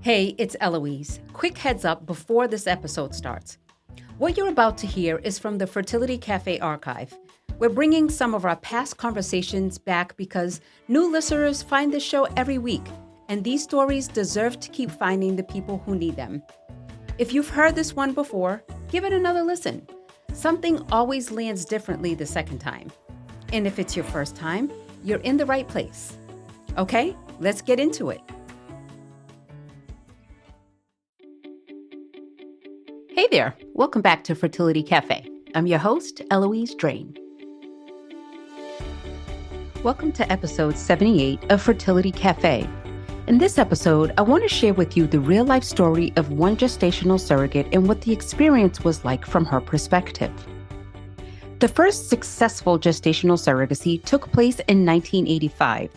Hey, it's Eloise. Quick heads up before this episode starts. What you're about to hear is from the Fertility Cafe archive. We're bringing some of our past conversations back because new listeners find this show every week, and these stories deserve to keep finding the people who need them. If you've heard this one before, give it another listen. Something always lands differently the second time. And if it's your first time, you're in the right place. Okay, let's get into it. Hey there, welcome back to Fertility Cafe. I'm your host, Eloise Drane. Welcome to episode 78 of Fertility Cafe. In this episode, I want to share with you the real-life story of one gestational surrogate and what the experience was like from her perspective. The first successful gestational surrogacy took place in 1985.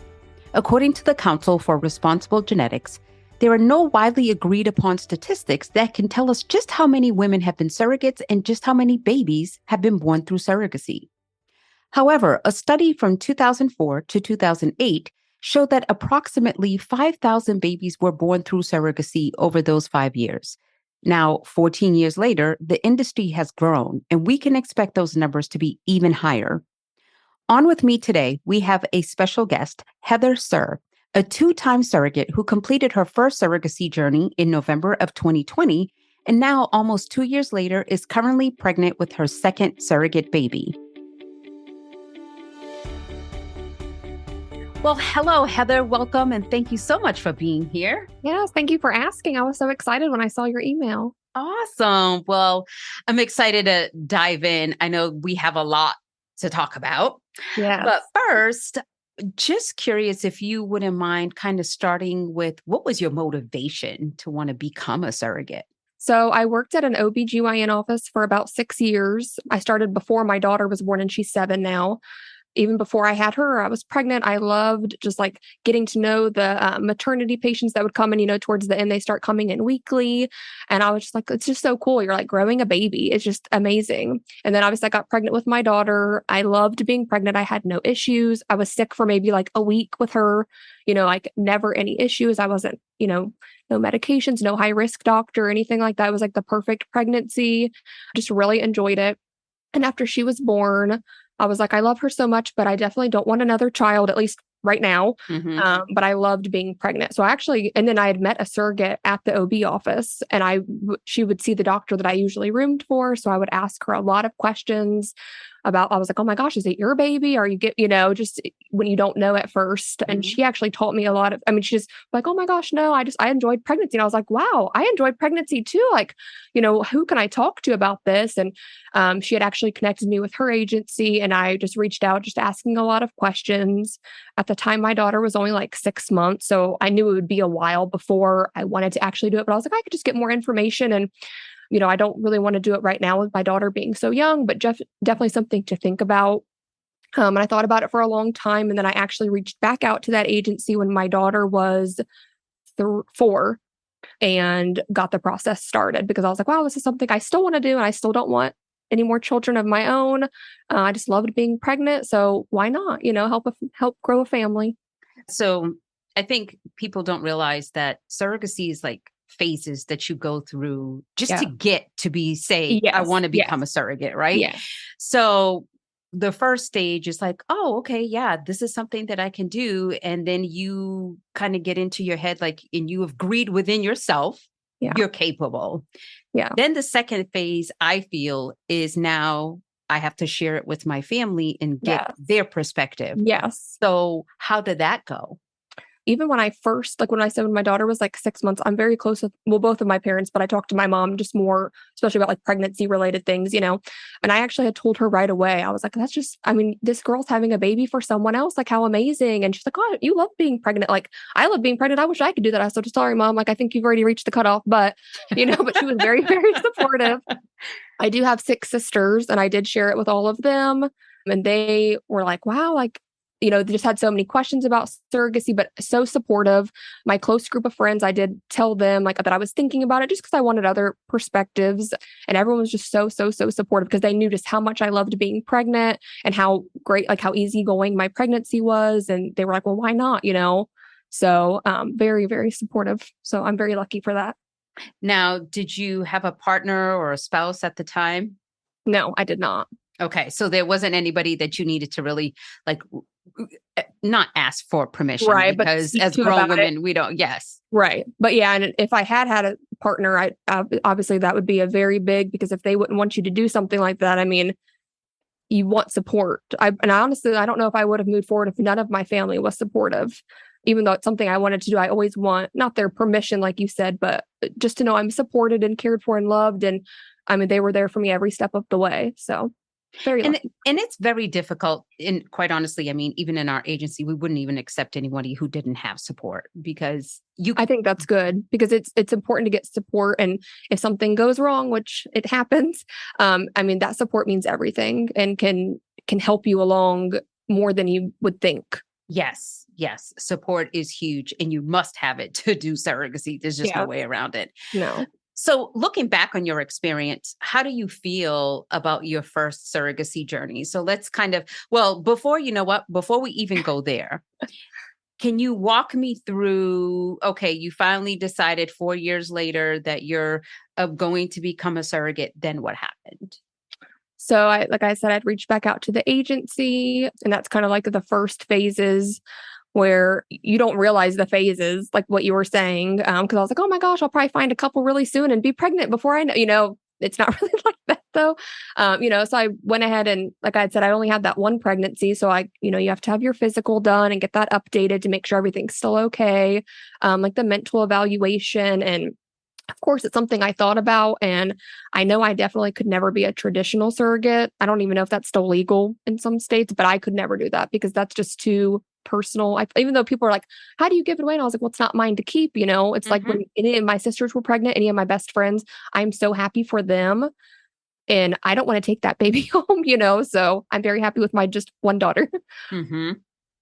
According to the Council for Responsible Genetics, there are no widely agreed upon statistics that can tell us just how many women have been surrogates and just how many babies have been born through surrogacy. However, a study from 2004 to 2008 showed that approximately 5,000 babies were born through surrogacy over those 5 years. Now, 14 years later, the industry has grown, and we can expect those numbers to be even higher. On with me today, we have a special guest, Heathyr Suhr, a two-time surrogate who completed her first surrogacy journey in November of 2020, and now, almost 2 years later, is currently pregnant with her second surrogate baby. Well, hello, Heathyr. Welcome, and thank you so much for being here. Yes, thank you for asking. I was so excited when I saw your email. Awesome. Well, I'm excited to dive in. I know we have a lot to talk about. Yes. But first, just curious if you wouldn't mind kind of starting with what was your motivation to want to become a surrogate? So I worked at an OBGYN office for about 6 years. I started before my daughter was born and she's 7 now. Even before I had her, I was pregnant. I loved just like getting to know the maternity patients that would come in, towards the end, they start coming in weekly. And I was just like, it's just so cool. You're like growing a baby. It's just amazing. And then obviously I got pregnant with my daughter. I loved being pregnant. I had no issues. I was sick for maybe like a week with her, like never any issues. I wasn't, no medications, no high risk doctor, anything like that. It was like the perfect pregnancy. Just really enjoyed it. And after she was born, I was like, I love her so much, but I definitely don't want another child, at least right now. But I loved being pregnant. So and then I had met a surrogate at the OB office, and she would see the doctor that I usually roomed for. So I would ask her a lot of questions I was like, oh my gosh, is it your baby? Or just when you don't know at first. And she actually taught me a lot she just like, oh my gosh, no, I enjoyed pregnancy. And I was like, wow, I enjoyed pregnancy too. Like, who can I talk to about this? And she had actually connected me with her agency, and I just reached out, just asking a lot of questions. At the time, my daughter was only like 6 months. So I knew it would be a while before I wanted to actually do it. But I was like, I could just get more information. And I don't really want to do it right now with my daughter being so young, but definitely something to think about. And I thought about it for a long time. And then I actually reached back out to that agency when my daughter was 4 and got the process started, because I was like, wow, this is something I still want to do. And I still don't want any more children of my own. I just loved being pregnant. So why not, help grow a family. So I think people don't realize that surrogacy is like phases that you go through just to get to I want to become a surrogate, right? Yeah. So the first stage is like, oh, okay, yeah, this is something that I can do. And then you kind of get into your head, like, and you have agreed within yourself, you're capable. Yeah. Then the second phase, I feel, is now I have to share it with my family and get their perspective. Yes. So how did that go? Even when I said when my daughter was like 6 months, I'm very close with, both of my parents, but I talked to my mom just more, especially about like pregnancy related things, and I actually had told her right away. I was like, this girl's having a baby for someone else. Like, how amazing. And she's like, oh, you love being pregnant. Like, I love being pregnant. I wish I could do that. I was so sorry, Mom. Like, I think you've already reached the cutoff, but but she was very, very supportive. I do have 6 sisters, and I did share it with all of them. And they were like, wow, like, they just had so many questions about surrogacy, but so supportive. My close group of friends, I did tell them like that I was thinking about it just because I wanted other perspectives. And everyone was just so, so, so supportive, because they knew just how much I loved being pregnant and how great, like how easygoing my pregnancy was. And they were like, well, why not? So very, very supportive. So I'm very lucky for that. Now, did you have a partner or a spouse at the time? No, I did not. Okay, so there wasn't anybody that you needed to really like not ask for permission Right. But because speak as to grown about it. women, we don't. Yes. Right. But yeah, and if I had had a partner, I obviously that would be a very big, because if they wouldn't want you to do something like that, I mean, you want support. And I honestly, I don't know if I would have moved forward if none of my family was supportive. Even though it's something I wanted to do, I always want not their permission, like you said, but just to know I'm supported and cared for and loved. And I mean, they were there for me every step of the way. So very And lucky. and it's very difficult. And quite honestly, I mean, even in our agency, we wouldn't even accept anybody who didn't have support because I think that's good because it's important to get support. And if something goes wrong, which it happens, I mean, that support means everything and can help you along more than you would think. Yes, yes, support is huge, and you must have it to do surrogacy. There's just no Yeah. way around it. No. So, looking back on your experience, how do you feel about your first surrogacy journey? So, let's kind of, well, before you know what, before we even go there, can you walk me through? Okay, you finally decided 4 years later that you're going to become a surrogate. Then what happened? So like I said, I'd reached back out to the agency, and that's kind of like the first phases where you don't realize the phases, like what you were saying. Cause I was like, oh my gosh, I'll probably find a couple really soon and be pregnant before I know, it's not really like that though. So I went ahead and like I had said, I only had that one pregnancy. So you have to have your physical done and get that updated to make sure everything's still okay. Like the mental evaluation, and of course, it's something I thought about, and I know I definitely could never be a traditional surrogate. I don't even know if that's still legal in some states, but I could never do that because that's just too personal. Even though people are like, "How do you give it away?" And I was like, "Well, it's not mine to keep." It's like Hmm. when any of my sisters were pregnant, any of my best friends, I'm so happy for them, and I don't want to take that baby home. So I'm very happy with my just one daughter. Hmm.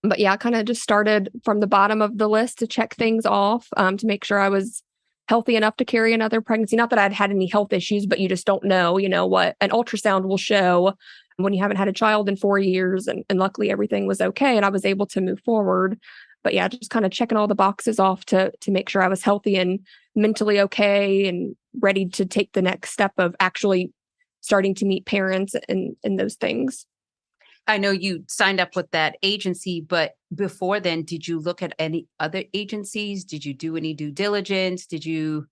But yeah, kind of just started from the bottom of the list to check things off, to make sure I was healthy enough to carry another pregnancy. Not that I'd had any health issues, but you just don't know, what an ultrasound will show when you haven't had a child in 4 years. And luckily everything was okay and I was able to move forward. But yeah, just kind of checking all the boxes off to make sure I was healthy and mentally okay and ready to take the next step of actually starting to meet parents and those things. I know you signed up with that agency, but before then, did you look at any other agencies? Did you do any due diligence? Did you?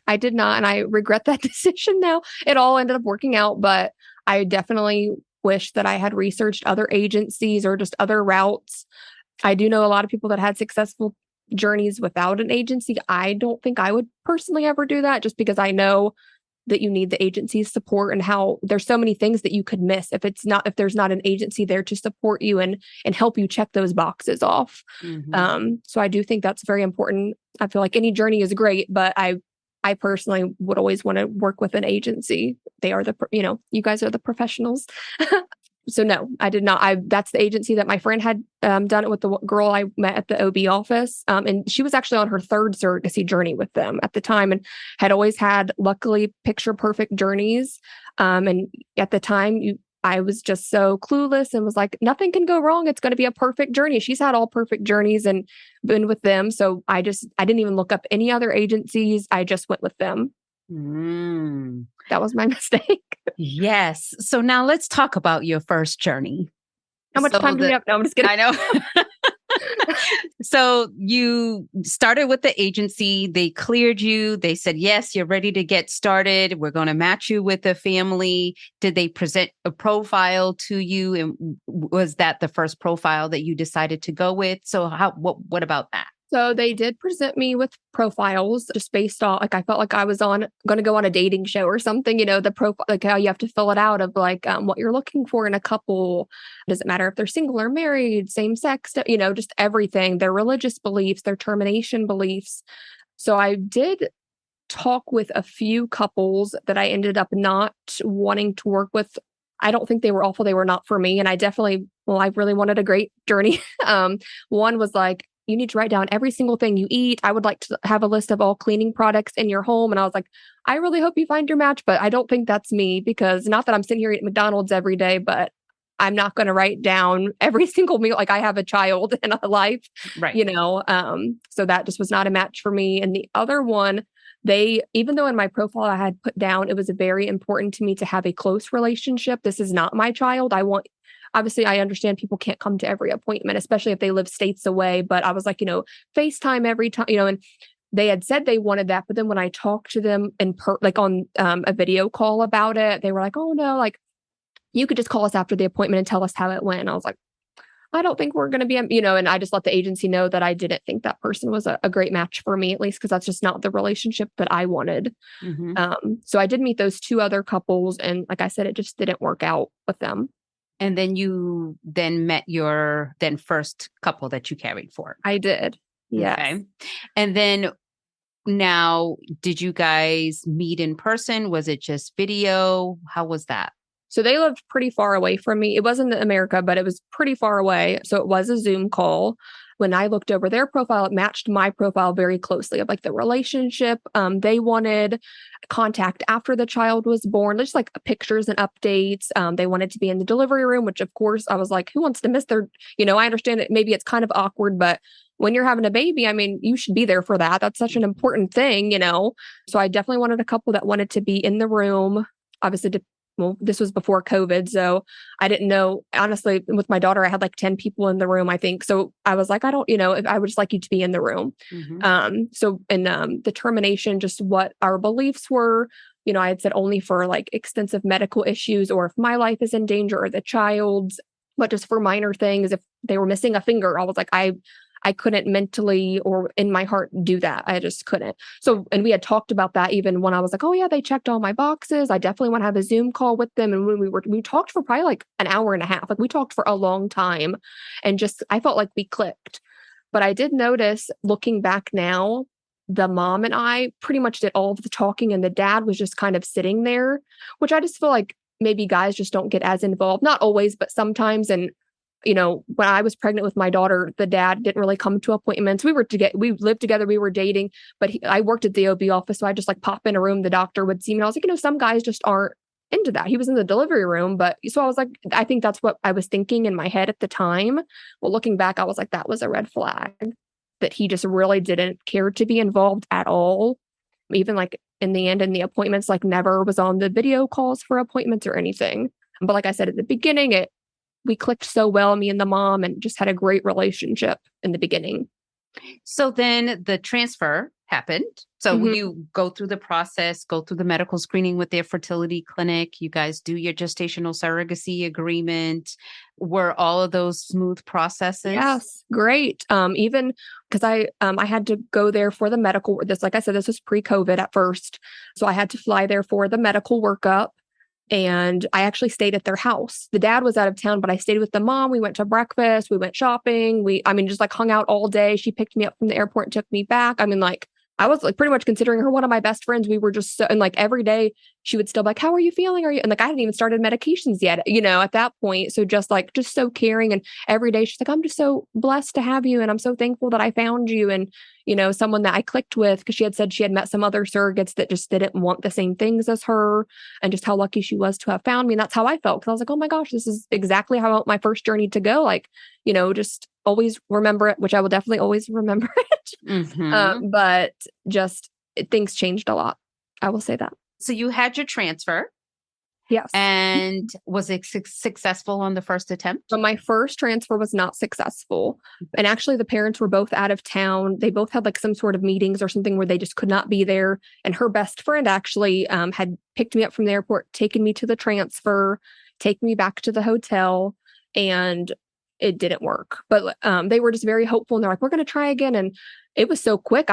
I did not, and I regret that decision now. It all ended up working out, but I definitely wish that I had researched other agencies or just other routes. I do know a lot of people that had successful journeys without an agency. I don't think I would personally ever do that just because I know that you need the agency's support and how there's so many things that you could miss if there's not an agency there to support you and help you check those boxes off. Mhm. So I do think that's very important. I feel like any journey is great, but I personally would always want to work with an agency. They are you guys are the professionals. So no, I did not. That's the agency that my friend had done it with, the girl I met at the OB office, and she was actually on her third surrogacy journey with them at the time, and had always had luckily picture perfect journeys. And at the time, I was just so clueless and was like, nothing can go wrong. It's going to be a perfect journey. She's had all perfect journeys and been with them, so I didn't even look up any other agencies. I just went with them. Mm. That was my mistake. Yes. So now let's talk about your first journey. How much So time do we have? No, I'm just kidding. I know. So you started with the agency, they cleared you, they said, yes, you're ready to get started. We're going to match you with a family. Did they present a profile to you? And was that the first profile that you decided to go with? So what about that? So they did present me with profiles just based on, like, I felt like I was going to go on a dating show or something, the profile, like how you have to fill it out of like what you're looking for in a couple. Does it matter if they're single or married, same sex, just everything, their religious beliefs, their termination beliefs. So I did talk with a few couples that I ended up not wanting to work with. I don't think they were awful. They were not for me. And I really wanted a great journey. One was like, you need to write down every single thing you eat. I would like to have a list of all cleaning products in your home. And I was like, I really hope you find your match, but I don't think that's me, because not that I'm sitting here eating McDonald's every day, but I'm not going to write down every single meal. Like I have a child and a life, Right. so that just was not a match for me. And the other one, even though in my profile I had put down, it was very important to me to have a close relationship. This is not my child. Obviously, I understand people can't come to every appointment, especially if they live states away. But I was like, FaceTime every time, and they had said they wanted that. But then when I talked to them like on a video call about it, they were like, oh no, like you could just call us after the appointment and tell us how it went. And I was like, I don't think we're going to be, and I just let the agency know that I didn't think that person was a great match for me, at least because that's just not the relationship that I wanted. So I did meet those two other couples. And like I said, it just didn't work out with them. And then you met your first couple that you carried for. I did. Yeah. Okay. And then now, did you guys meet in person? Was it just video? How was that? So they lived pretty far away from me. It wasn't America, but it was pretty far away. So it was a Zoom call. When I looked over their profile, it matched my profile very closely of like the relationship. They wanted contact after the child was born, just like pictures and updates. They wanted to be in the delivery room, which of course I was like, who wants to miss their, I understand that maybe it's kind of awkward, but when you're having a baby, I mean, you should be there for that. That's such an important thing, So I definitely wanted a couple that wanted to be in the room. Obviously, this was before COVID, so I didn't know. Honestly, with my daughter, I had like 10 people in the room, I think. So I was like, I don't, if I would just like you to be in the room. So in the termination, just what our beliefs were, I had said only for like extensive medical issues or if my life is in danger or the child's, but just for minor things. If they were missing a finger, I was like, I couldn't mentally or in my heart do that. I just couldn't. So, and we had talked about that even when I was like, oh yeah, they checked all my boxes. I definitely want to have a Zoom call with them. And when we talked for probably like an hour and a half, like we talked for a long time and just, I felt like we clicked. But I did notice looking back now, the mom and I pretty much did all of the talking and the dad was just kind of sitting there, which I just feel like maybe guys just don't get as involved. Not always, but sometimes. And when I was pregnant with my daughter, the dad didn't really come to appointments. We lived together, we were dating, but I worked at the OB office. So I just like pop in a room, the doctor would see me. And I was like, some guys just aren't into that. He was in the delivery room, but so I was like, I think that's what I was thinking in my head at the time. Well, looking back, I was like, that was a red flag that he just really didn't care to be involved at all. Even like in the end, in the appointments, like never was on the video calls for appointments or anything. But like I said, at the beginning, we clicked so well, me and the mom, and just had a great relationship in the beginning. So then the transfer happened. So you go through the process, go through the medical screening with their fertility clinic. You guys do your gestational surrogacy agreement. Were all of those smooth processes? Yes, great. Even because I had to go there for the medical. Like I said, this was pre-COVID at first. So I had to fly there for the medical workup. And I actually stayed at their house. The dad was out of town, but I stayed with the mom. We went to breakfast. We went shopping. Just like hung out all day. She picked me up from the airport and took me back. I was like pretty much considering her one of my best friends. We were just so, and like every day she would still be like, how are you feeling? And like, I hadn't even started medications yet, at that point. So just so caring. And every day she's like, I'm just so blessed to have you. And I'm so thankful that I found you. And, someone that I clicked with, because she had said she had met some other surrogates that just didn't want the same things as her, and just how lucky she was to have found me. And that's how I felt. Cause I was like, oh my gosh, this is exactly how I want my first journey to go. Like, just always remember it, which I will definitely always remember it. But just things changed a lot. I will say that. So you had your transfer. Yes. And was it successful on the first attempt? But my first transfer was not successful. And actually the parents were both out of town. They both had like some sort of meetings or something where they just could not be there. And her best friend actually had picked me up from the airport, taken me to the transfer, taken me back to the hotel, and it didn't work. But they were just very hopeful. And they're like, we're going to try again. And it was so quick.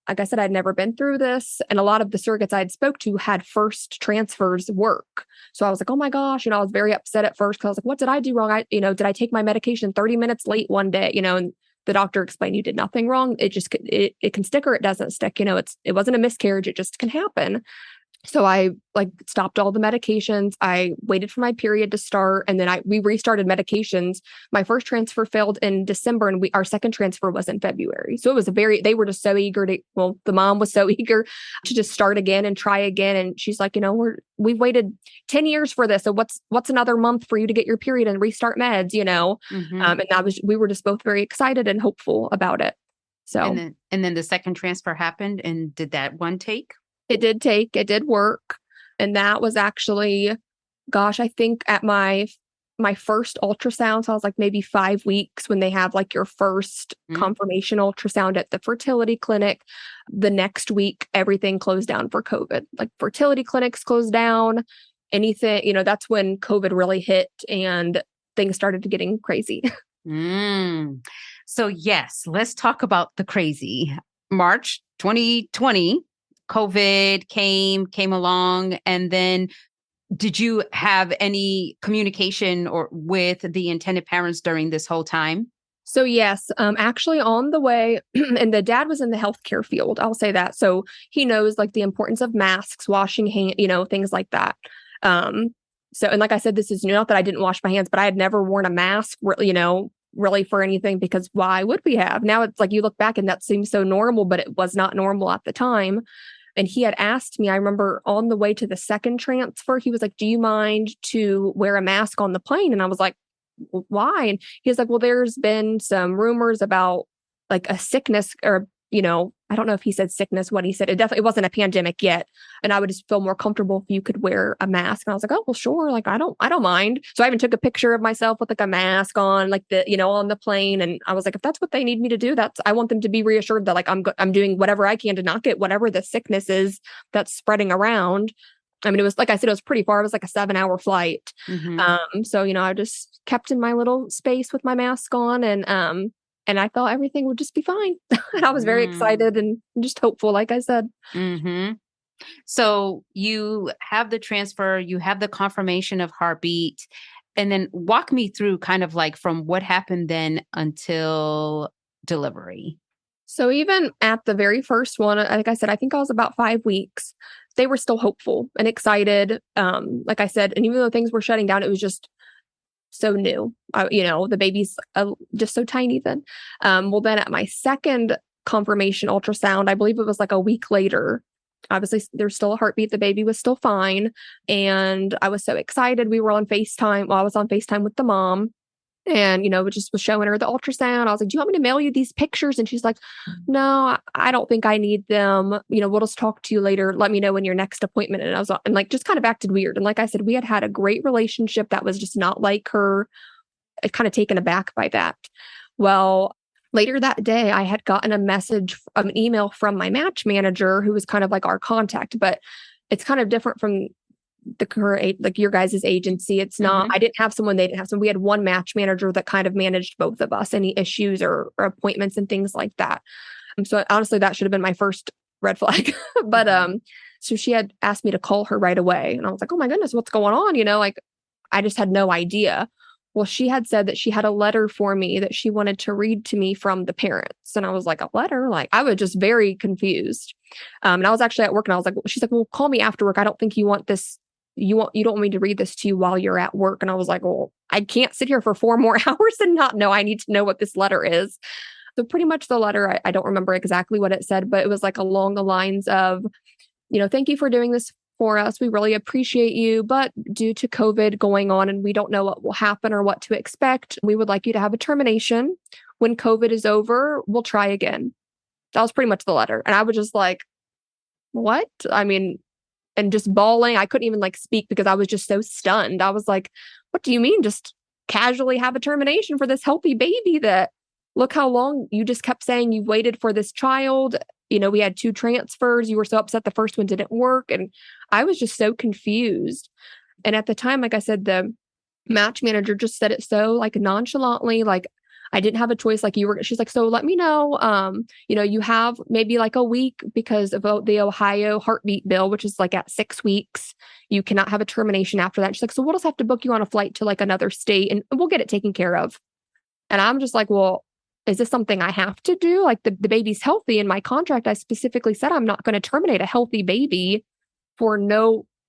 Like I said, I'd never been through this. And a lot of the surrogates I'd spoke to had first transfers work. So I was like, oh my gosh. I was very upset at first because I was like, what did I do wrong? Did I take my medication 30 minutes late one day? And the doctor explained you did nothing wrong. It just, it can stick or it doesn't stick. It wasn't a miscarriage. It just can happen. So I like stopped all the medications. I waited for my period to start, and then we restarted medications. My first transfer failed in December, and our second transfer was in February. So it was they were just so eager to, well, the mom was so eager to just start again and try again. And she's like, we've waited 10 years for this. So what's another month for you to get your period and restart meds. Mm-hmm. And we were just both very excited and hopeful about it. So And then the second transfer happened. And did that one take? it did work. And that was actually, gosh, I think at my first ultrasound, so I was like maybe 5 weeks when they have like your first confirmation ultrasound at the fertility clinic. The next week, everything closed down for COVID. Like fertility clinics closed down, anything, that's when COVID really hit and things started getting crazy. So yes, let's talk about the crazy. March 2020. COVID came along, and then did you have any communication or with the intended parents during this whole time? So yes, actually on the way, and the dad was in the healthcare field. I'll say that. So he knows like the importance of masks, washing hands, things like that. So, and like I said, this is not that I didn't wash my hands, but I had never worn a mask, really for anything, because why would we have? Now it's like you look back and that seems so normal, but it was not normal at the time. And he had asked me, I remember on the way to the second transfer, he was like, do you mind to wear a mask on the plane? And I was like, why? And he was like, well, there's been some rumors about like a sickness or, I don't know if he said sickness, what he said. It wasn't a pandemic yet. And I would just feel more comfortable if you could wear a mask. And I was like, oh, well, sure. Like, I don't mind. So I even took a picture of myself with like a mask on, like on the plane. And I was like, if that's what they need me to do, I want them to be reassured that like, I'm doing whatever I can to not get whatever the sickness is that's spreading around. I mean, it was, like I said, it was pretty far. It was like a 7-hour flight. So, I just kept in my little space with my mask on, and I thought everything would just be fine. And I was very excited and just hopeful, like I said. So you have the transfer, you have the confirmation of heartbeat, and then walk me through kind of like from what happened then until delivery. So even at the very first one, like I said, I think I was about 5 weeks. They were still hopeful and excited. Like I said, and even though things were shutting down, it was just so new. The baby's just so tiny then. Well, then at my second confirmation ultrasound, I believe it was like a week later. Obviously, there's still a heartbeat. The baby was still fine. And I was so excited. We were on FaceTime. Well, I was on FaceTime with the mom. And, just was showing her the ultrasound. I was like, do you want me to mail you these pictures? And she's like, no, I don't think I need them. We'll just talk to you later. Let me know when your next appointment. And I was and like, just kind of acted weird. And like I said, we had a great relationship that was just not like her, kind of taken aback by that. Well, later that day, I had gotten an email from my match manager, who was kind of like our contact, but it's kind of different from the current, like your guys' agency. It's not, I didn't have someone, they didn't have someone. We had one match manager that kind of managed both of us, any issues or appointments and things like that. So honestly, that should have been my first red flag. But so she had asked me to call her right away. And I was like, oh my goodness, what's going on? Like I just had no idea. Well, she had said that she had a letter for me that she wanted to read to me from the parents. And I was like, a letter? Like, I was just very confused. And I was actually at work, and I was like, she's like, well, call me after work. I don't think you want this. You don't want me to read this to you while you're at work. And I was like, well, I can't sit here for 4 more hours and not know. I need to know what this letter is. So pretty much the letter, I don't remember exactly what it said, but it was like along the lines of, thank you for doing this for us. We really appreciate you. But due to COVID going on and we don't know what will happen or what to expect, we would like you to have a termination. When COVID is over, we'll try again. That was pretty much the letter. And I was just like, what? I mean, and just bawling. I couldn't even like speak because I was just so stunned. I was like, what do you mean? Just casually have a termination for this healthy baby that, look how long you just kept saying you've waited for this child. We had 2 transfers. You were so upset the first one didn't work. And I was just so confused. And at the time, like I said, the match manager just said it so like nonchalantly, like I didn't have a choice. Like she's like, so let me know, you have maybe like a week because of the Ohio heartbeat bill, which is like at 6 weeks, you cannot have a termination after that. She's like, so we'll just have to book you on a flight to like another state and we'll get it taken care of. And I'm just like, well, is this something I have to do? Like the baby's healthy. In my contract, I specifically said I'm not going to terminate a healthy baby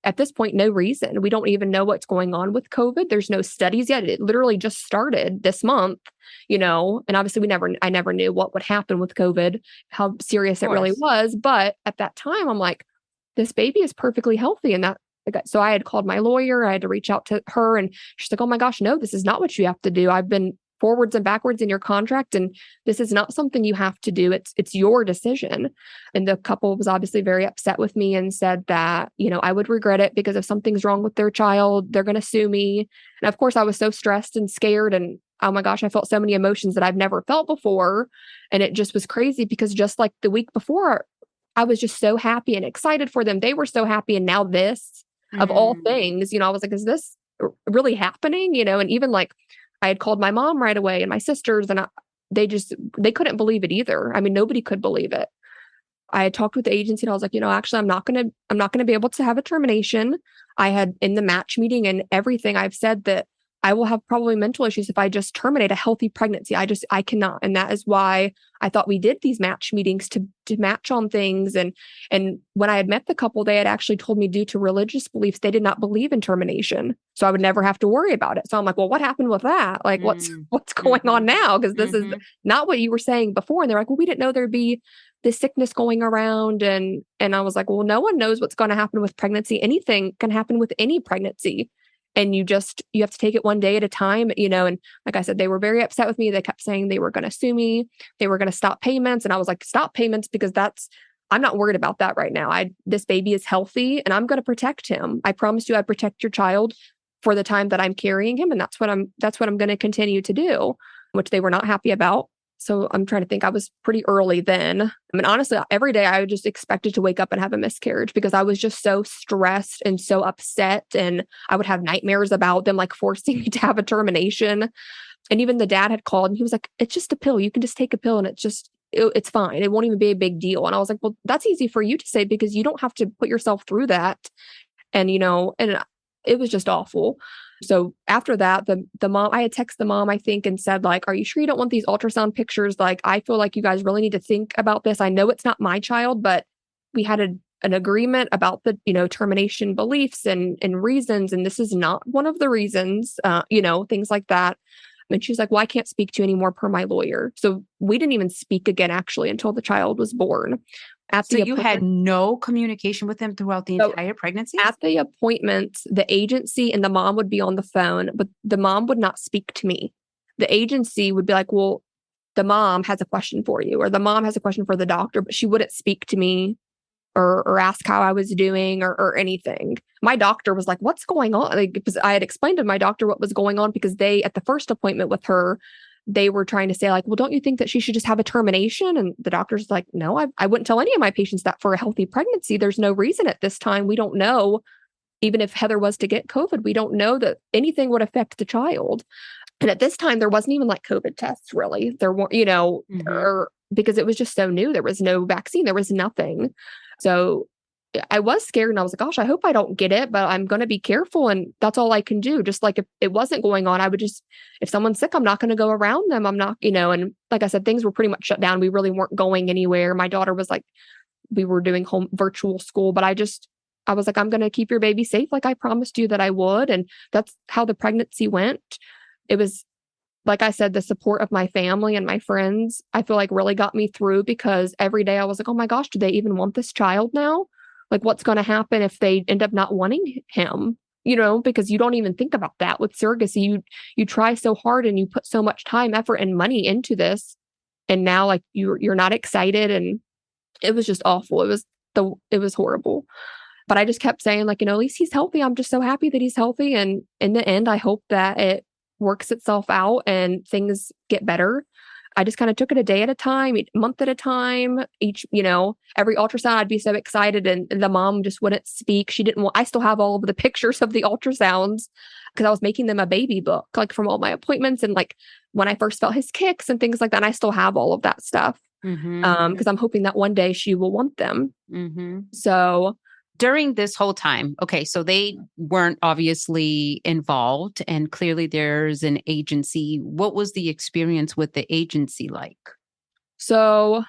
at this point, no reason. We don't even know what's going on with COVID. There's no studies yet. It literally just started this month, and obviously I never knew what would happen with COVID, how serious it really was. But at that time, I'm like, this baby is perfectly healthy. So I had called my lawyer. I had to reach out to her, and she's like, oh my gosh, no, this is not what you have to do. I've been forwards and backwards in your contract, and this is not something you have to do. It's your decision. And the couple was obviously very upset with me and said that, I would regret it, because if something's wrong with their child, they're going to sue me. And of course I was so stressed and scared, and oh my gosh, I felt so many emotions that I've never felt before. And it just was crazy, because just like the week before, I was just so happy and excited for them. They were so happy. And now this, of all things, I was like, is this really happening? And even like, I had called my mom right away and my sisters, and they couldn't believe it either. I mean, nobody could believe it. I had talked with the agency, and I was like, actually, I'm not going to be able to have a termination. I had, in the match meeting and everything, I've said that I will have probably mental issues if I just terminate a healthy pregnancy. I cannot. And that is why I thought we did these match meetings to match on things. And when I had met the couple, they had actually told me, due to religious beliefs, they did not believe in termination. So I would never have to worry about it. So I'm like, well, what happened with that? Like, what's going on now? Because this is not what you were saying before. And they're like, well, we didn't know there'd be this sickness going around. And I was like, well, no one knows what's going to happen with pregnancy. Anything can happen with any pregnancy. And you have to take it one day at a time, and like I said, they were very upset with me. They kept saying they were going to sue me. They were going to stop payments. And I was like, stop payments, because I'm not worried about that right now. This baby is healthy, and I'm going to protect him. I promised you I'd protect your child for the time that I'm carrying him. And that's what I'm going to continue to do, which they were not happy about. So I'm trying to think, I was pretty early then. I mean, honestly, every day I just expected to wake up and have a miscarriage, because I was just so stressed and so upset. And I would have nightmares about them like forcing me to have a termination. And even the dad had called, and he was like, it's just a pill. You can just take a pill, and it's fine. It won't even be a big deal. And I was like, well, that's easy for you to say, because you don't have to put yourself through that. And, and it was just awful. So after that, the mom, I had texted the mom, I think, and said, like, are you sure you don't want these ultrasound pictures? Like, I feel like you guys really need to think about this. I know it's not my child, but we had an agreement about the, termination beliefs and reasons. And this is not one of the reasons, things like that. And she's like, well, I can't speak to you anymore per my lawyer. So we didn't even speak again, actually, until the child was born. So you had no communication with them throughout the entire pregnancy? At the appointment, the agency and the mom would be on the phone, but the mom would not speak to me. The agency would be like, well, the mom has a question for you, or the mom has a question for the doctor, but she wouldn't speak to me or ask how I was doing or anything. My doctor was like, what's going on? Like, because I had explained to my doctor what was going on, because at the first appointment with her, they were trying to say, like, well, don't you think that she should just have a termination? And the doctor's like, no, I wouldn't tell any of my patients that for a healthy pregnancy. There's no reason at this time. We don't know, even if Heathyr was to get COVID, we don't know that anything would affect the child. And at this time, there wasn't even like COVID tests, really. There weren't, because it was just so new. There was no vaccine. There was nothing. So I was scared, and I was like, gosh, I hope I don't get it, but I'm going to be careful. And that's all I can do. Just like if it wasn't going on, I would just, if someone's sick, I'm not going to go around them. I'm not, and like I said, things were pretty much shut down. We really weren't going anywhere. My daughter was like, we were doing home virtual school, but I was like, I'm going to keep your baby safe, like I promised you that I would. And that's how the pregnancy went. It was, like I said, the support of my family and my friends, I feel like really got me through, because every day I was like, oh my gosh, do they even want this child now? Like, what's going to happen if they end up not wanting him? Because you don't even think about that with surrogacy. You try so hard, and you put so much time, effort, and money into this. And now, like, you're not excited. And it was just awful. It was horrible. But I just kept saying, like, at least he's healthy. I'm just so happy that he's healthy. And in the end, I hope that it works itself out and things get better. I just kind of took it a day at a time, a month at a time. Every ultrasound, I'd be so excited, and the mom just wouldn't speak. She didn't want. I still have all of the pictures of the ultrasounds, because I was making them a baby book, like from all my appointments, and like when I first felt his kicks and things like that. And I still have all of that stuff, because I'm hoping that one day she will want them. So during this whole time, okay, so they weren't obviously involved, and clearly there's an agency. What was the experience with the agency like? So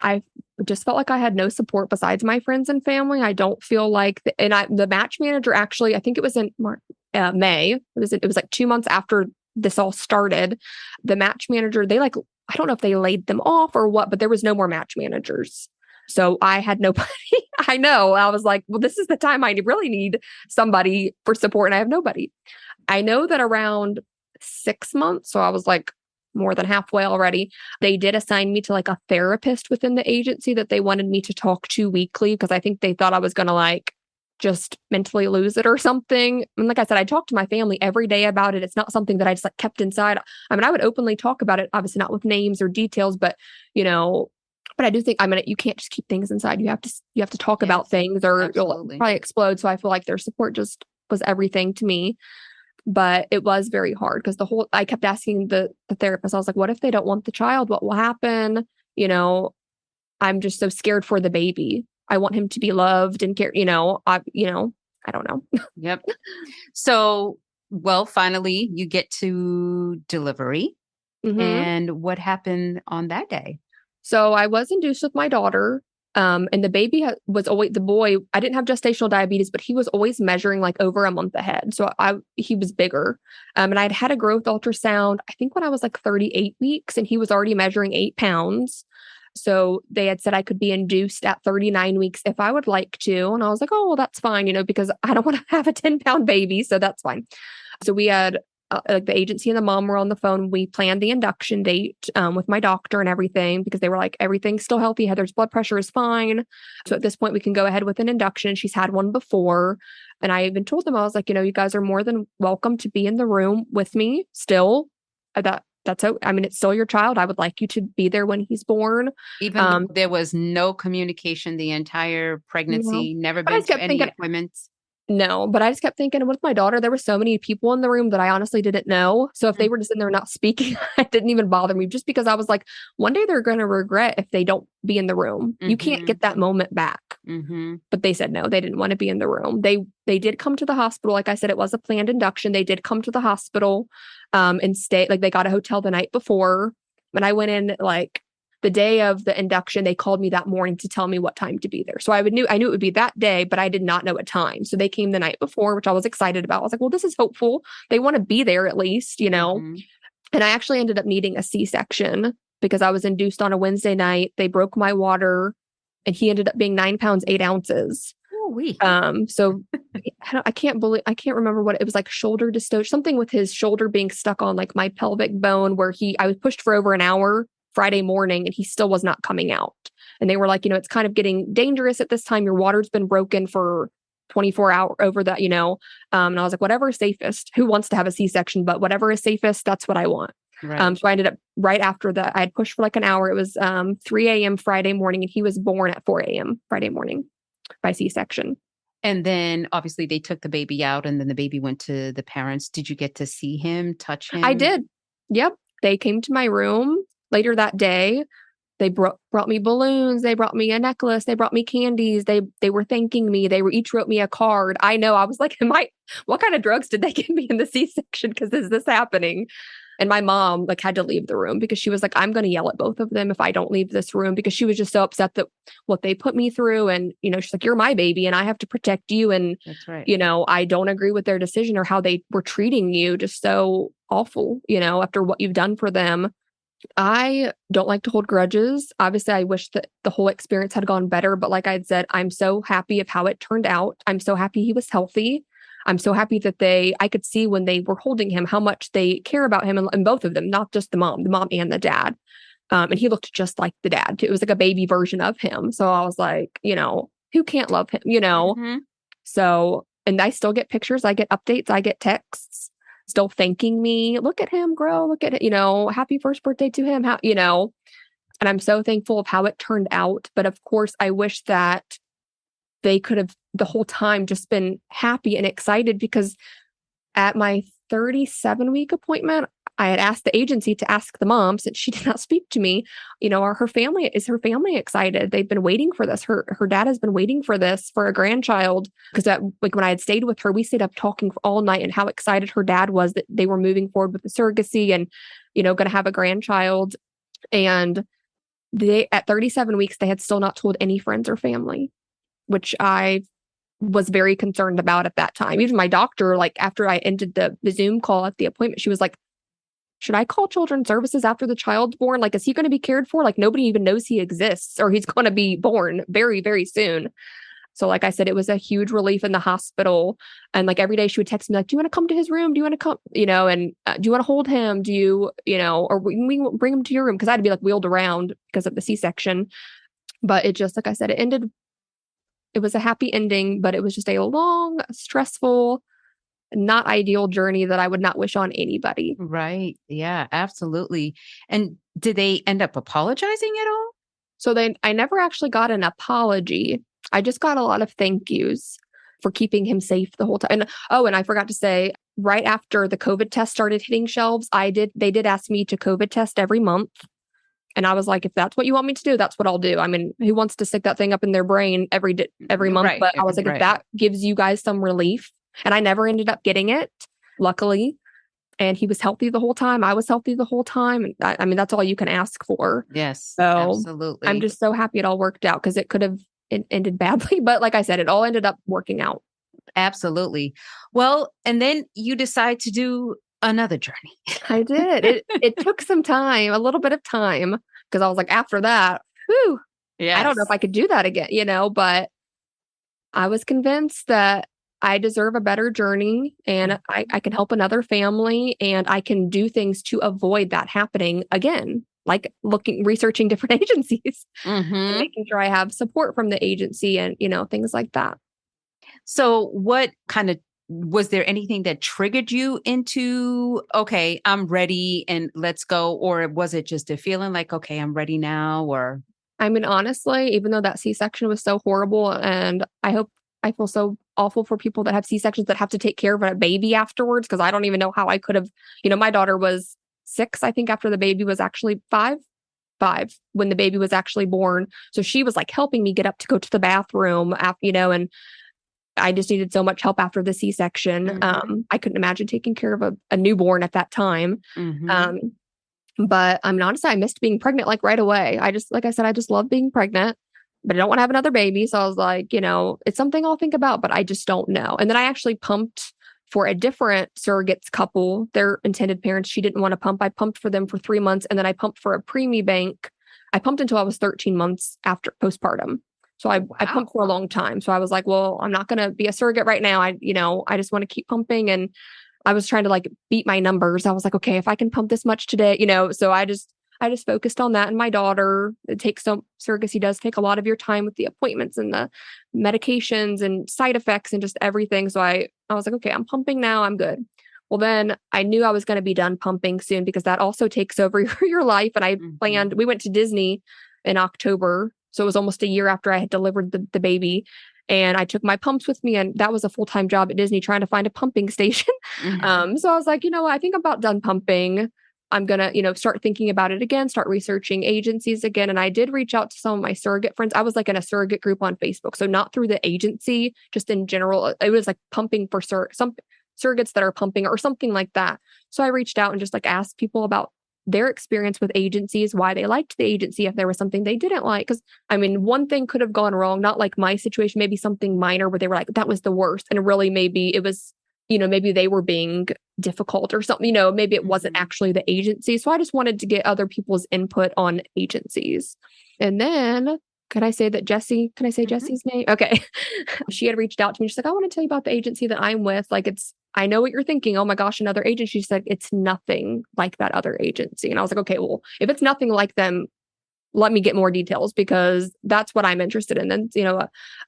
I just felt like I had no support besides my friends and family. I don't feel like, the match manager actually, I think it was in May. It was like 2 months after this all started. The match manager, I don't know if they laid them off or what, but there was no more match managers. So I had nobody. I know. I was like, well, this is the time I really need somebody for support, and I have nobody. I know that around 6 months, so I was like more than halfway already, they did assign me to like a therapist within the agency that they wanted me to talk to weekly, because I think they thought I was going to like just mentally lose it or something. And like I said, I talked to my family every day about it. It's not something that I just like kept inside. I mean, I would openly talk about it, obviously not with names or details, but but I do think, you can't just keep things inside. You have to talk about things, or absolutely. you'll probably explode. So I feel like their support just was everything to me. But it was very hard because I kept asking the therapist, I was like, what if they don't want the child? What will happen? I'm just so scared for the baby. I want him to be loved and care, I don't know. Yep. So, well, finally you get to delivery. Mm-hmm. And what happened on that day? So I was induced with my daughter. And the baby was always, the boy, I didn't have gestational diabetes, but he was always measuring like over a month ahead. So he was bigger. And I'd had a growth ultrasound, I think when I was like 38 weeks, and he was already measuring 8 pounds. So they had said I could be induced at 39 weeks if I would like to. And I was like, oh, well, that's fine, because I don't want to have a 10-pound baby. So that's fine. So we had the agency and the mom were on the phone. We planned the induction date with my doctor and everything, because they were like, everything's still healthy. Heather's blood pressure is fine. So at this point, we can go ahead with an induction. She's had one before. And I even told them, I was like, you guys are more than welcome to be in the room with me still. That's it's still your child. I would like you to be there when he's born. Even though there was no communication the entire pregnancy, never been to any appointments. No, but I just kept thinking, with my daughter, there were so many people in the room that I honestly didn't know. So if they were just in there not speaking, it didn't even bother me, just because I was like, one day they're going to regret if they don't be in the room. Mm-hmm. You can't get that moment back. Mm-hmm. But they said no, they didn't want to be in the room. They did come to the hospital. Like I said, it was a planned induction. They did come to the hospital and stay. Like they got a hotel the night before. When I went in, like the day of the induction, they called me that morning to tell me what time to be there. So I knew it would be that day, but I did not know a time. So they came the night before, which I was excited about. I was like, well, this is hopeful. They want to be there at least, Mm-hmm. And I actually ended up needing a C-section because I was induced on a Wednesday night. They broke my water, and he ended up being 9 pounds, 8 ounces. So I can't remember what it was, like shoulder dystocia, something with his shoulder being stuck on like my pelvic bone, where I was pushed for over an hour Friday morning, and he still was not coming out. And they were like, it's kind of getting dangerous at this time. Your water's been broken for 24 hours over that, and I was like, whatever is safest. Who wants to have a C-section? But whatever is safest, that's what I want. Right. So I ended up right after that. I had pushed for like an hour. It was 3 a.m. Friday morning, and he was born at 4 a.m. Friday morning by C-section. And then obviously they took the baby out, and then the baby went to the parents. Did you get to see him, touch him? I did. Yep. They came to my room later that day. They brought me balloons. They brought me a necklace. They brought me candies. They were thanking me. They each wrote me a card. I know. I was like, what kind of drugs did they give me in the C-section? Because is this happening? And my mom like had to leave the room because she was like, I'm going to yell at both of them if I don't leave this room, because she was just so upset that what they put me through. And, she's like, you're my baby and I have to protect you. And, that's right. I don't agree with their decision or how they were treating you. Just so awful, after what you've done for them. I don't like to hold grudges. Obviously, I wish that the whole experience had gone better. But like I said, I'm so happy of how it turned out. I'm so happy he was healthy. I'm so happy that I could see when they were holding him, how much they care about him, and both of them, not just the mom and the dad. And he looked just like the dad. It was like a baby version of him. So I was like, who can't love him, Mm-hmm. So, and I still get pictures. I get updates. I get texts still thanking me. Look at him grow. Look at it, happy first birthday to him. And I'm so thankful of how it turned out. But of course, I wish that they could have the whole time just been happy and excited, because at my 37-week appointment, I had asked the agency to ask the mom, since she did not speak to me, are her family excited? They've been waiting for this. Her dad has been waiting for this for a grandchild, because like when I had stayed with her, we stayed up talking all night and how excited her dad was that they were moving forward with the surrogacy and, going to have a grandchild. And At 37 weeks, they had still not told any friends or family, which I was very concerned about at that time. Even my doctor, like after I ended the Zoom call at the appointment, she was like, should I call children's services after the child's born? Like, is he going to be cared for? Like, nobody even knows he exists or he's going to be born very, very soon. So like I said, it was a huge relief in the hospital. And like every day she would text me like, do you want to come to his room? Do you want to come, and do you want to hold him? Do you, or we can bring him to your room? Cause I had to be like wheeled around because of the C-section. But it just, like I said, it was a happy ending, but it was just a long, stressful, not ideal journey that I would not wish on anybody. Right. Yeah, absolutely. And did they end up apologizing at all? So I never actually got an apology. I just got a lot of thank yous for keeping him safe the whole time. And I forgot to say, right after the COVID test started hitting shelves, they did ask me to COVID test every month. And I was like, if that's what you want me to do, that's what I'll do. I mean, who wants to stick that thing up in their brain every month? Right. But I was like, Right. if that gives you guys some relief. And I never ended up getting it, luckily. And he was healthy the whole time. I was healthy the whole time. And I mean, that's all you can ask for. Yes, So absolutely. I'm just so happy it all worked out because it could have ended badly. But like I said, it all ended up working out. Absolutely. Well, and then you decide to do another journey. I did. It took some time, a little bit of time, because I was like, after that, whew, I don't know if I could do that again, but I was convinced that I deserve a better journey and I can help another family and I can do things to avoid that happening again, like researching different agencies and making sure I have support from the agency and, things like that. So was there anything that triggered you into, okay, I'm ready and let's go? Or was it just a feeling like, okay, I'm ready now? Or I mean, honestly, even though that C-section was so horrible and I feel so awful for people that have C-sections that have to take care of a baby afterwards, because I don't even know how I could have, my daughter was 6, I think, after the baby was actually 5 when the baby was actually born. So she was like helping me get up to go to the bathroom after, and I just needed so much help after the C-section. I couldn't imagine taking care of a newborn at that time. But I mean, honestly, I missed being pregnant like right away. Like I said, I just love being pregnant, but I don't want to have another baby. So I was like, it's something I'll think about, but I just don't know. And then I actually pumped for a different surrogates couple, their intended parents. She didn't want to pump. I pumped for them for 3 months. And then I pumped for a preemie bank. I pumped until I was 13 months after postpartum. So I pumped for a long time. So I was like, well, I'm not going to be a surrogate right now. I just want to keep pumping. And I was trying to like beat my numbers. I was like, okay, if I can pump this much today, so I just focused on that. And my daughter, surrogacy does take a lot of your time with the appointments and the medications and side effects and just everything. So I was like, okay, I'm pumping now. I'm good. Well, then I knew I was going to be done pumping soon because that also takes over your life. And I planned, we went to Disney in October. So it was almost a year after I had delivered the baby. And I took my pumps with me, and that was a full-time job at Disney trying to find a pumping station. So I was like, what? I think I'm about done pumping. I'm going to, start thinking about it again, start researching agencies again. And I did reach out to some of my surrogate friends. I was like in a surrogate group on Facebook. So not through the agency, just in general. It was like pumping for some surrogates that are pumping or something like that. So I reached out and just like asked people about their experience with agencies, why they liked the agency, if there was something they didn't like. Because I mean, one thing could have gone wrong, not like my situation, maybe something minor where they were like, that was the worst. And really maybe it was, maybe they were being difficult or something, maybe it wasn't actually the agency. So I just wanted to get other people's input on agencies. And then can I say Jesse's name? Okay. She had reached out to me. She's like, I want to tell you about the agency that I'm with. Like I know what you're thinking. Oh my gosh, another agency. She said, it's nothing like that other agency. And I was like, okay, well, if it's nothing like them, let me get more details because that's what I'm interested in. And,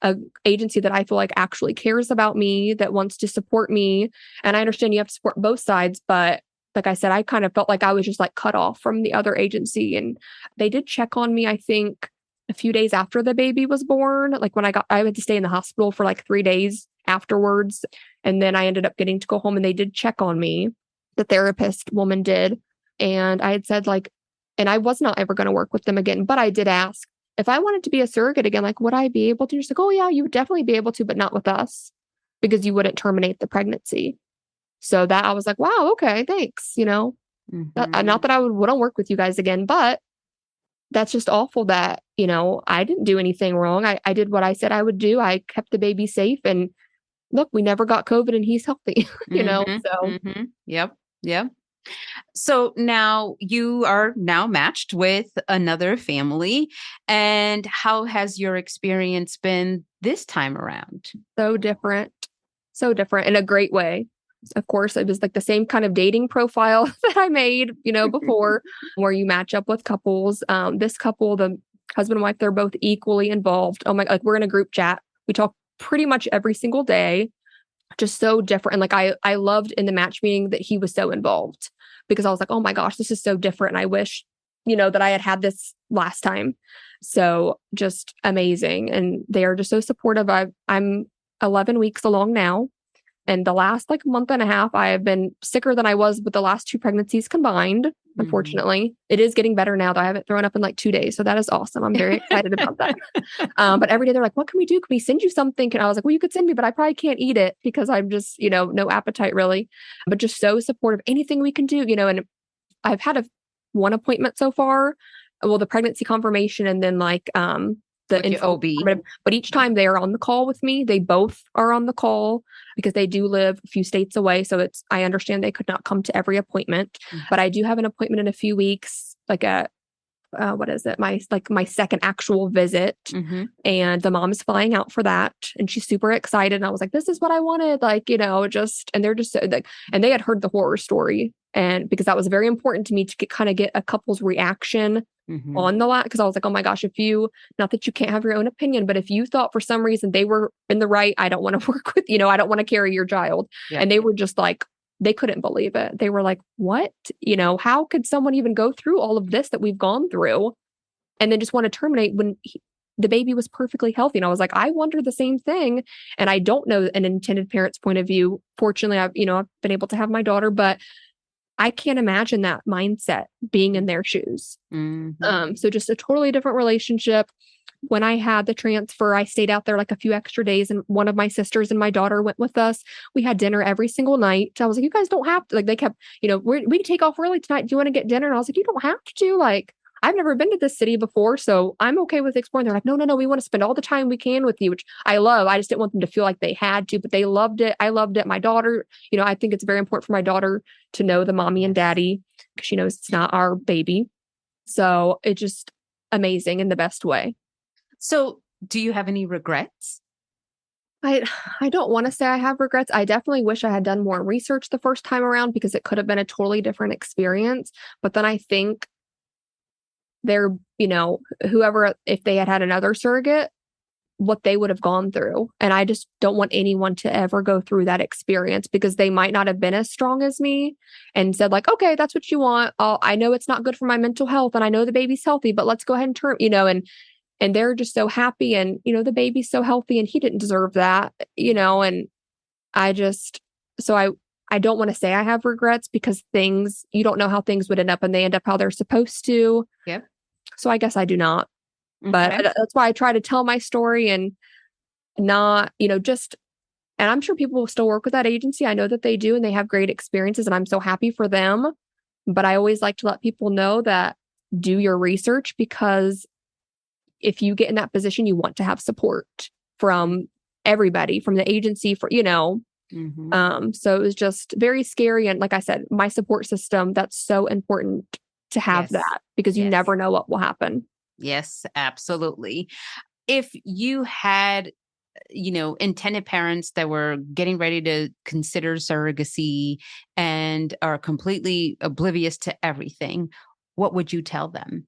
a agency that I feel like actually cares about me, that wants to support me. And I understand you have to support both sides, but like I said, I kind of felt like I was just like cut off from the other agency. And they did check on me, I think, a few days after the baby was born. Like when I had to stay in the hospital for like 3 days afterwards. And then I ended up getting to go home and they did check on me. The therapist woman did. And I had said like, and I was not ever going to work with them again, but I did ask if I wanted to be a surrogate again, like, would I be able to? She's like, oh yeah, you would definitely be able to, but not with us because you wouldn't terminate the pregnancy. So that I was like, wow, okay, thanks. Not that I wouldn't work with you guys again, but that's just awful that, I didn't do anything wrong. I did what I said I would do. I kept the baby safe, and look, we never got COVID and he's healthy, so. Yep. Yep. So now you are now matched with another family. And how has your experience been this time around? So different. So different in a great way. Of course, it was like the same kind of dating profile that I made, before, where you match up with couples. This couple, the husband and wife, they're both equally involved. Oh my, like we're in a group chat. We talk pretty much every single day. Just so different. And like I loved in the match meeting that he was so involved, because I was like, oh my gosh, this is so different. And I wish, that I had this last time. So just amazing. And they are just so supportive. I'm 11 weeks along now. And the last like month and a half, I have been sicker than I was with the last 2 pregnancies combined. Unfortunately, it is getting better now, though. I haven't thrown up in like 2 days. So that is awesome. I'm very excited about that. But every day they're like, what can we do? Can we send you something? And I was like, well, you could send me, but I probably can't eat it because I'm just, no appetite really, but just so supportive. Anything we can do, and I've had one appointment so far. Well, the pregnancy confirmation, and then like, the OB. But each time they are on the call with me, they both are on the call because they do live a few states away. So I understand they could not come to every appointment, but I do have an appointment in a few weeks, like what is it? My second actual visit. And the mom is flying out for that. And she's super excited. And I was like, this is what I wanted. Like, and they're just like, and they had heard the horror story. And because that was very important to me to get a couple's reaction on the lot. Cause I was like, oh my gosh, not that you can't have your own opinion, but if you thought for some reason they were in the right, I don't want to work with, I don't want to carry your child. Yeah. And they were just like, they couldn't believe it. They were like, what? How could someone even go through all of this that we've gone through and then just want to terminate when the baby was perfectly healthy? And I was like, I wonder the same thing. And I don't know an intended parent's point of view. Fortunately, I've been able to have my daughter, but I can't imagine that mindset being in their shoes. So just a totally different relationship. When I had the transfer, I stayed out there like a few extra days, and one of my sisters and my daughter went with us. We had dinner every single night. I was like, you guys don't have to, like, they kept, we can take off early tonight. Do you want to get dinner? And I was like, you don't have to, like, I've never been to this city before, so I'm okay with exploring. They're like, no, we want to spend all the time we can with you, which I love. I just didn't want them to feel like they had to, but they loved it. I loved it. My daughter, I think it's very important for my daughter to know the mommy and daddy, because she knows it's not our baby. So it's just amazing in the best way. So do you have any regrets? I don't want to say I have regrets. I definitely wish I had done more research the first time around, because it could have been a totally different experience. But then I think they're, whoever, if they had had another surrogate, what they would have gone through. And I just don't want anyone to ever go through that experience, because they might not have been as strong as me and said like, okay, that's what you want. I know it's not good for my mental health, and I know the baby's healthy, but let's go ahead and turn, and they're just so happy, and, the baby's so healthy, and he didn't deserve that, and I don't want to say I have regrets, because you don't know how things would end up, and they end up how they're supposed to. Yep. So I guess I do not. But that's why I try to tell my story and not, and I'm sure people will still work with that agency. I know that they do, and they have great experiences, and I'm so happy for them. But I always like to let people know that do your research, because if you get in that position, you want to have support from everybody, from the agency, so it was just very scary. And like I said, my support system, that's so important to have that, because you never know what will happen. Yes, absolutely. If you had, intended parents that were getting ready to consider surrogacy and are completely oblivious to everything, what would you tell them?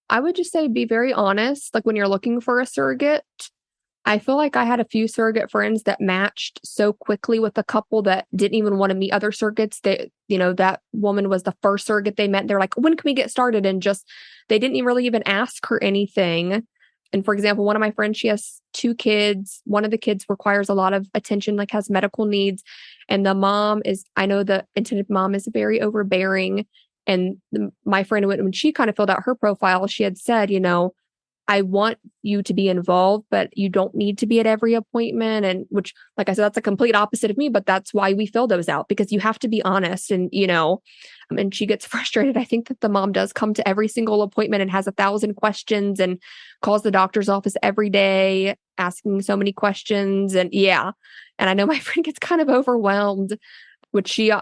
I would just say be very honest. Like when you're looking for a surrogate, I feel like I had a few surrogate friends that matched so quickly with a couple that didn't even want to meet other surrogates. That woman was the first surrogate they met. They're like, when can we get started? And they didn't really even ask her anything. And for example, one of my friends, she has 2 kids. One of the kids requires a lot of attention, like has medical needs. And I know the intended mom is very overbearing. And my friend, when she kind of filled out her profile, she had said, I want you to be involved, but you don't need to be at every appointment. And which, like I said, that's a complete opposite of me, but that's why we fill those out, because you have to be honest. And, and she gets frustrated. I think that the mom does come to every single appointment and has 1,000 questions and calls the doctor's office every day, asking so many questions. And yeah. And I know my friend gets kind of overwhelmed, which she,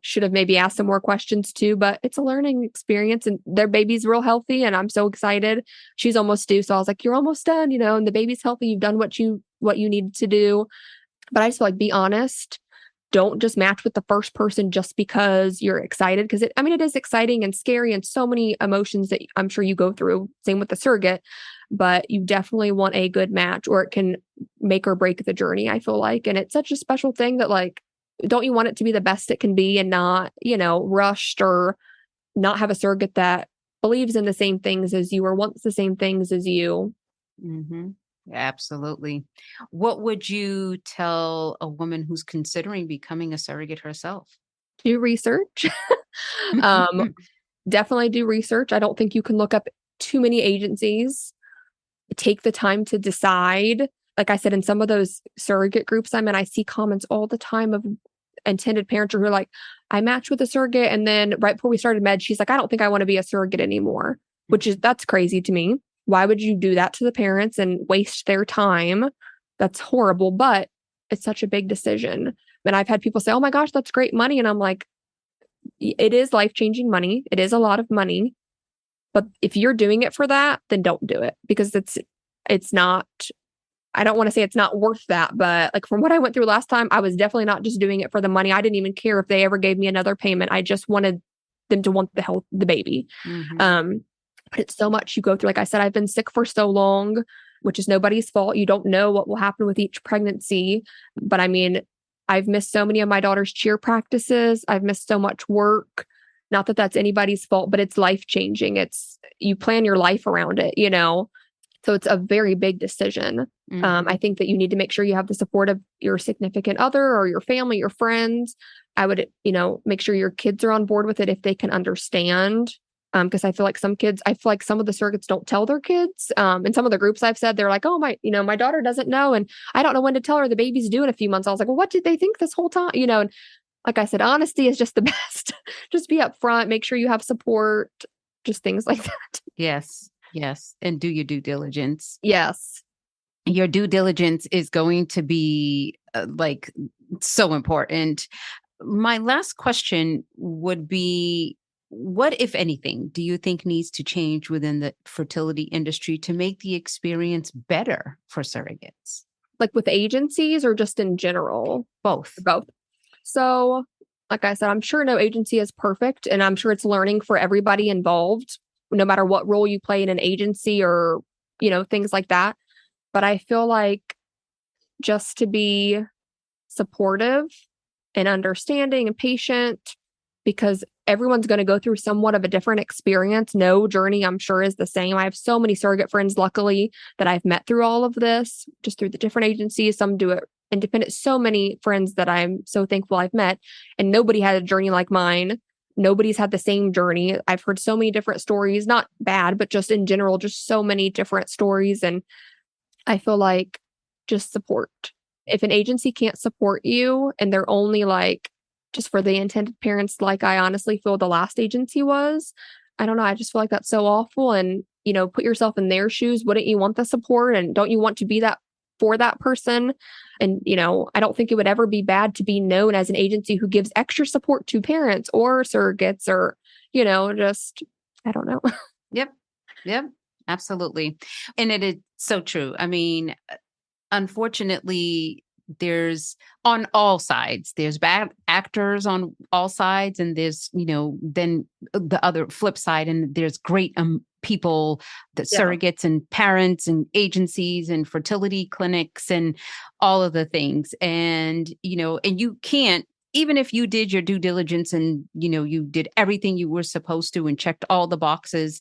should have maybe asked some more questions too, but it's a learning experience and their baby's real healthy. And I'm so excited. She's almost due. So I was like, you're almost done, and the baby's healthy. You've done what you need to do. But I just feel like, be honest. Don't just match with the first person just because you're excited. Cause it is exciting and scary and so many emotions that I'm sure you go through. Same with the surrogate, but you definitely want a good match or it can make or break the journey, I feel like. And it's such a special thing that, like, don't you want it to be the best it can be and not, rushed, or not have a surrogate that believes in the same things as you or wants the same things as you? Mm-hmm. Absolutely. What would you tell a woman who's considering becoming a surrogate herself? Do research. Definitely do research. I don't think you can look up too many agencies. Take the time to decide. Like I said, in some of those surrogate groups I'm in, I see comments all the time of intended parents who are like, I matched with a surrogate, and then right before we started med, she's like, I don't think I want to be a surrogate anymore, that's crazy to me. Why would you do that to the parents and waste their time? That's horrible, but it's such a big decision. And I've had people say, oh my gosh, that's great money. And I'm like, it is life-changing money. It is a lot of money. But if you're doing it for that, then don't do it, because it's not, I don't want to say it's not worth that, but like from what I went through last time, I was definitely not just doing it for the money. I didn't even care if they ever gave me another payment. I just wanted them to want the baby. Mm-hmm. But it's so much you go through. Like I said, I've been sick for so long, which is nobody's fault. You don't know what will happen with each pregnancy. But I've missed so many of my daughter's cheer practices. I've missed so much work. Not that that's anybody's fault, but it's life-changing. You plan your life around it, So it's a very big decision. Mm-hmm. I think that you need to make sure you have the support of your significant other or your family, your friends. I would, make sure your kids are on board with it if they can understand. Because I feel like some of the surrogates don't tell their kids. In some of the groups I've said, they're like, oh, my daughter doesn't know, and I don't know when to tell her the baby's due in a few months. I was like, well, what did they think this whole time? And like I said, honesty is just the best. Just be upfront, make sure you have support, just things like that. Yes. Yes. And do your due diligence. Yes. Your due diligence is going to be so important. My last question would be, what, if anything, do you think needs to change within the fertility industry to make the experience better for surrogates? Like with agencies or just in general? Both. Both. So, like I said, I'm sure no agency is perfect, and I'm sure it's learning for everybody involved, no matter what role you play in an agency or, things like that. But I feel like just to be supportive and understanding and patient, because everyone's going to go through somewhat of a different experience. No journey, I'm sure, is the same. I have so many surrogate friends, luckily, that I've met through all of this, just through the different agencies. Some do it independent. So many friends that I'm so thankful I've met, and nobody had a journey like mine. Nobody's had the same journey. I've heard so many different stories, not bad, but just in general, just so many different stories. And I feel like just support. If an agency can't support you and they're only like just for the intended parents, like I honestly feel the last agency was, I don't know. I just feel like that's so awful. And, put yourself in their shoes. Wouldn't you want the support? And don't you want to be that for that person? And, I don't think it would ever be bad to be known as an agency who gives extra support to parents or surrogates or, just, I don't know. Yep. Yep. Absolutely. And it is so true. Unfortunately, there's on all sides, there's bad actors on all sides, and there's, then the other flip side, and there's great people, the surrogates and parents and agencies and fertility clinics and all of the things. And, and you can't, even if you did your due diligence and, you did everything you were supposed to and checked all the boxes,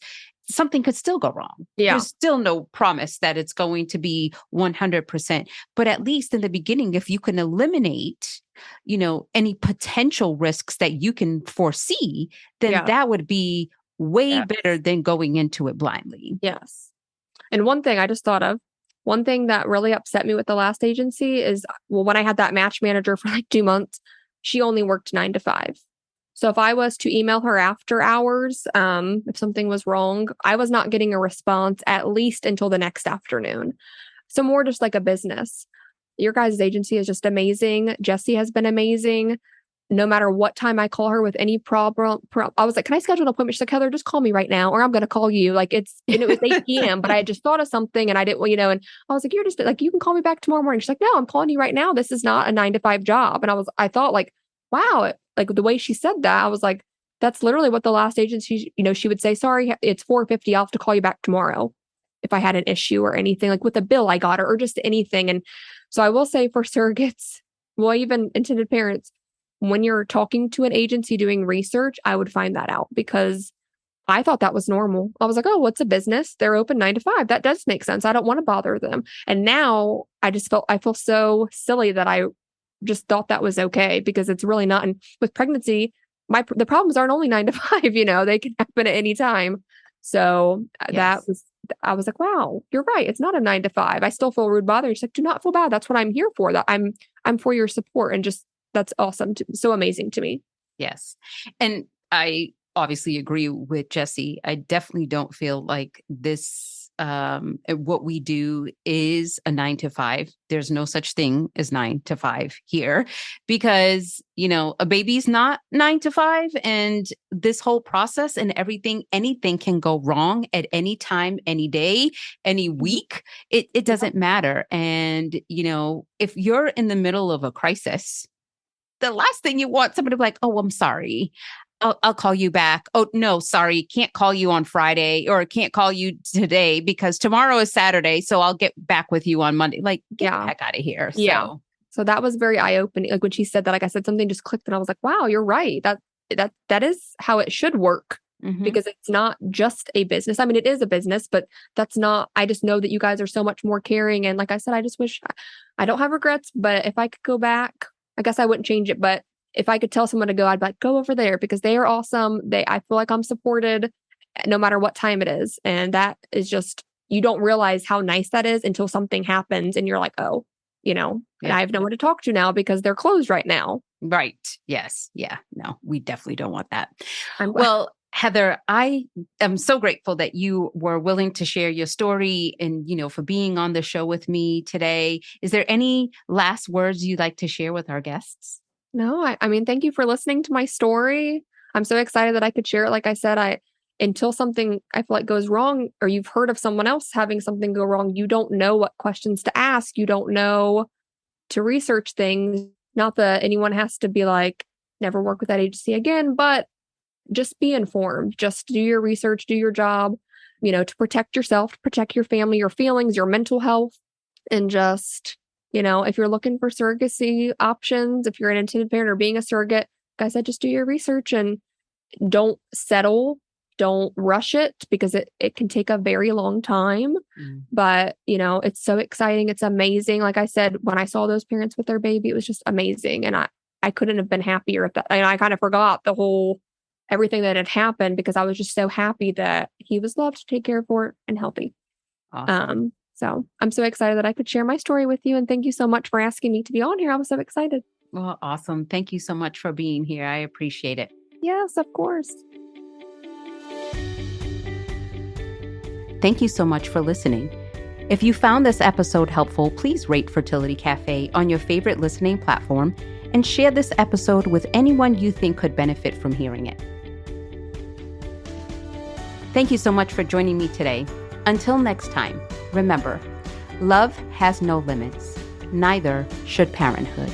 something could still go wrong. Yeah. There's still no promise that it's going to be 100%. But at least in the beginning, if you can eliminate, any potential risks that you can foresee, then that would be way better than going into it blindly. Yes. And one thing I just thought of, one thing that really upset me with the last agency is, well, when I had that match manager for like 2 months, she only worked 9 to 5. So if I was to email her after hours, if something was wrong, I was not getting a response at least until the next afternoon. So more just like a business. Your guys' agency is just amazing. Jessie has been amazing. No matter what time I call her with any problem, I was like, can I schedule an appointment? She's like, Heather, just call me right now, or I'm going to call you. Like and it was 8 p.m., but I had just thought of something and I didn't, and I was like, you're just like, you can call me back tomorrow morning. She's like, no, I'm calling you right now. This is not a 9 to 5 job. And I thought like, wow, like the way she said that, I was like, that's literally what the last agency, she would say, sorry, it's 4:50. I'll have to call you back tomorrow if I had an issue or anything, like with a bill I got or just anything. And so I will say for surrogates, well, even intended parents, when you're talking to an agency doing research, I would find that out because I thought that was normal. I was like, oh, what's a business? They're open 9 to 5. That does make sense. I don't want to bother them. And now I feel so silly that I just thought that was okay because it's really not. And with pregnancy, the problems aren't only 9 to 5, they can happen at any time. So I was like, wow, you're right. It's not a 9 to 5. I still feel rude, bothered. She's like, do not feel bad. That's what I'm here for. That I'm for your support. And just, that's awesome. So amazing to me. Yes. And I obviously agree with Jessie. I definitely don't feel like this, what we do is a 9 to 5. There's no such thing as 9 to 5 here because, a baby's not 9 to 5. And this whole process and anything can go wrong at any time, any day, any week. It doesn't matter. And, if you're in the middle of a crisis, the last thing you want somebody to be like, oh, I'm sorry. I'll call you back. Oh, no, sorry. Can't call you on Friday or can't call you today because tomorrow is Saturday. So I'll get back with you on Monday. Like, get the heck out of here. Yeah. So that was very eye-opening. Like when she said that, like I said, something just clicked and I was like, wow, you're right. That is how it should work because it's not just a business. I mean, it is a business, but I just know that you guys are so much more caring. And like I said, I just wish I don't have regrets, but if I could go back, I guess I wouldn't change it, but if I could tell someone to go, I'd be like, go over there because they are awesome. I feel like I'm supported no matter what time it is. And that is just, you don't realize how nice that is until something happens and you're like, oh, and I have no one to talk to now because they're closed right now. Right. Yes. Yeah. No, we definitely don't want that. Well, Heather, I am so grateful that you were willing to share your story and, for being on the show with me today. Is there any last words you'd like to share with our guests? No, I mean, thank you for listening to my story. I'm so excited that I could share it. Like I said, until something I feel like goes wrong or you've heard of someone else having something go wrong, you don't know what questions to ask. You don't know to research things. Not that anyone has to be like, never work with that agency again, but just be informed. Just do your research, do your job, to protect yourself, to protect your family, your feelings, your mental health, and just, if you're looking for surrogacy options, if you're an intended parent or being a surrogate, like I said, just do your research and don't settle. Don't rush it because it can take a very long time. But, it's so exciting. It's amazing. Like I said, when I saw those parents with their baby, it was just amazing. And I couldn't have been happier if that, and I kind of forgot everything that had happened because I was just so happy that he was loved, taken care for, and healthy. Awesome. So I'm so excited that I could share my story with you. And thank you so much for asking me to be on here. I was so excited. Well, awesome. Thank you so much for being here. I appreciate it. Yes, of course. Thank you so much for listening. If you found this episode helpful, please rate Fertility Cafe on your favorite listening platform and share this episode with anyone you think could benefit from hearing it. Thank you so much for joining me today. Until next time, remember, love has no limits. Neither should parenthood.